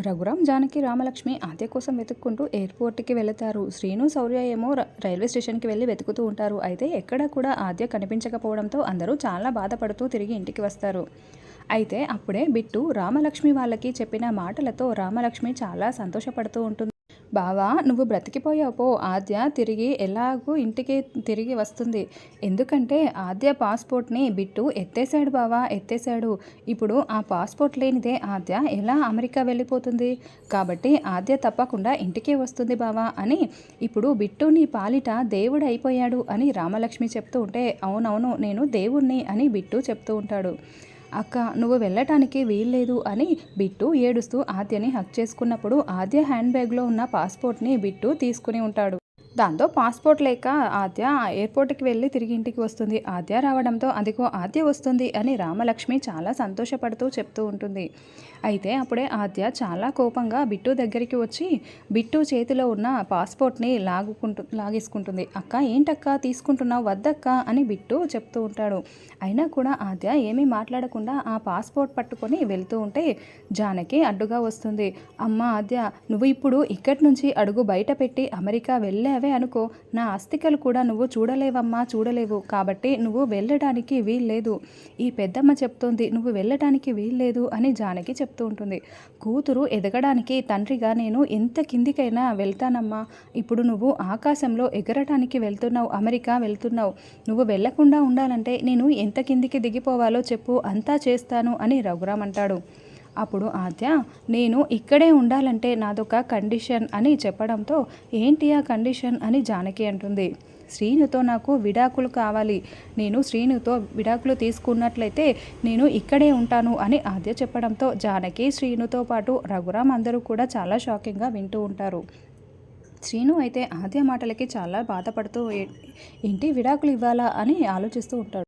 రఘురామ్, జానకి, రామలక్ష్మి ఆద్య కోసం వెతుక్కుంటూ ఎయిర్పోర్ట్‌కి వెళతారు. శ్రీను, శౌర్య ఏమో రైల్వే స్టేషన్‌కి వెళ్లి వెతుకుతూ ఉంటారు. అయితే ఎక్కడా కూడా ఆద్య కనిపించకపోవడంతో అందరూ చాలా బాధపడుతూ తిరిగి ఇంటికి వస్తారు. అయితే అప్పుడే బిట్టు రామలక్ష్మి వాళ్ళకి చెప్పిన మాటలతో రామలక్ష్మి చాలా సంతోషపడుతూ ఉంటుంది. బావా, నువ్వు బ్రతికిపోయావు పో. ఆద్య తిరిగి ఎలాగూ ఇంటికి తిరిగి వస్తుంది. ఎందుకంటే ఆద్య పాస్‌పోర్ట్‌ని బిట్టు ఎత్తేసాడు బావా, ఎత్తేసాడు. ఇప్పుడు ఆ పాస్‌పోర్ట్ లేనిదే ఆద్య ఎలా అమెరికా వెళ్ళిపోతుంది? కాబట్టి ఆద్య తప్పకుండా ఇంటికే వస్తుంది బావా అని ఇప్పుడు బిట్టు నీ పాలిట దేవుడయిపోయాడు అని రామలక్ష్మి చెప్తూ ఉంటే, అవునవును, నేను దేవుడిని అని బిట్టు చెప్తూ ఉంటాడు. అక్క, నువ్వు వెళ్ళటానికి వీల్లేదు అని బిట్టు ఏడుస్తూ ఆద్యని హగ్ చేసుకున్నప్పుడు ఆద్య హ్యాండ్ బ్యాగ్లో ఉన్న పాస్‌పోర్ట్‌ని బిట్టు తీసుకుని ఉంటాడు. దాంతో పాస్‌పోర్ట్ లేక ఆద్య ఎయిర్పోర్ట్‌కి వెళ్ళి తిరిగి ఇంటికి వస్తుంది. ఆద్య రావడంతో అదిగో ఆద్య వస్తుంది అని రామలక్ష్మి చాలా సంతోషపడుతూ చెప్తూ ఉంటుంది. అయితే అప్పుడే ఆద్య చాలా కోపంగా బిట్టు దగ్గరికి వచ్చి బిట్టు చేతిలో ఉన్న పాస్‌పోర్ట్‌ని లాగేసుకుంటుంది. అక్క, ఏంటక్క తీసుకుంటున్నావు? వద్దక్క అని బిట్టు చెప్తూ ఉంటాడు. అయినా కూడా ఆద్య ఏమీ మాట్లాడకుండా ఆ పాస్‌పోర్ట్ పట్టుకొని వెళ్తూ ఉంటే జానకి అడ్డుగా వస్తుంది. అమ్మ ఆద్య, నువ్వు ఇప్పుడు ఇక్కడి నుంచి అడుగు బయట పెట్టి అమెరికా వెళ్ళావే అనుకో, నా అస్థికలు కూడా నువ్వు చూడలేవమ్మా, చూడలేవు. కాబట్టి నువ్వు వెళ్ళడానికి వీల్లేదు. ఈ పెద్దమ్మ చెప్తోంది నువ్వు వెళ్ళటానికి వీల్లేదు అని జానకి చెప్తూ ఉంటుంది. కూతురు ఎదగడానికి తండ్రిగా నేను ఎంత కిందికైనా వెళ్తానమ్మా. ఇప్పుడు నువ్వు ఆకాశంలో ఎగరటానికి వెళ్తున్నావు, అమెరికా వెళ్తున్నావు. నువ్వు వెళ్లకుండా ఉండాలంటే నేను ఎంత కిందికి దిగిపోవాలో చెప్పు, అంతా చేస్తాను అని రఘురామ్ అంటాడు. అప్పుడు ఆద్య, నేను ఇక్కడే ఉండాలంటే నాదొక కండిషన్ అని చెప్పడంతో, ఏంటి ఆ కండిషన్ అని జానకి అంటుంది. శ్రీనుతో నాకు విడాకులు కావాలి. నేను శ్రీనుతో విడాకులు తీసుకున్నట్లయితే నేను ఇక్కడే ఉంటాను అని ఆద్య చెప్పడంతో జానకి, శ్రీనుతో పాటు రఘురామ్ అందరూ కూడా చాలా షాకింగ్గా వింటూ ఉంటారు. శ్రీను అయితే ఆద్య మాటలకి చాలా బాధపడుతూ ఏంటి విడాకులు ఇవ్వాలా అని ఆలోచిస్తూ ఉంటాడు.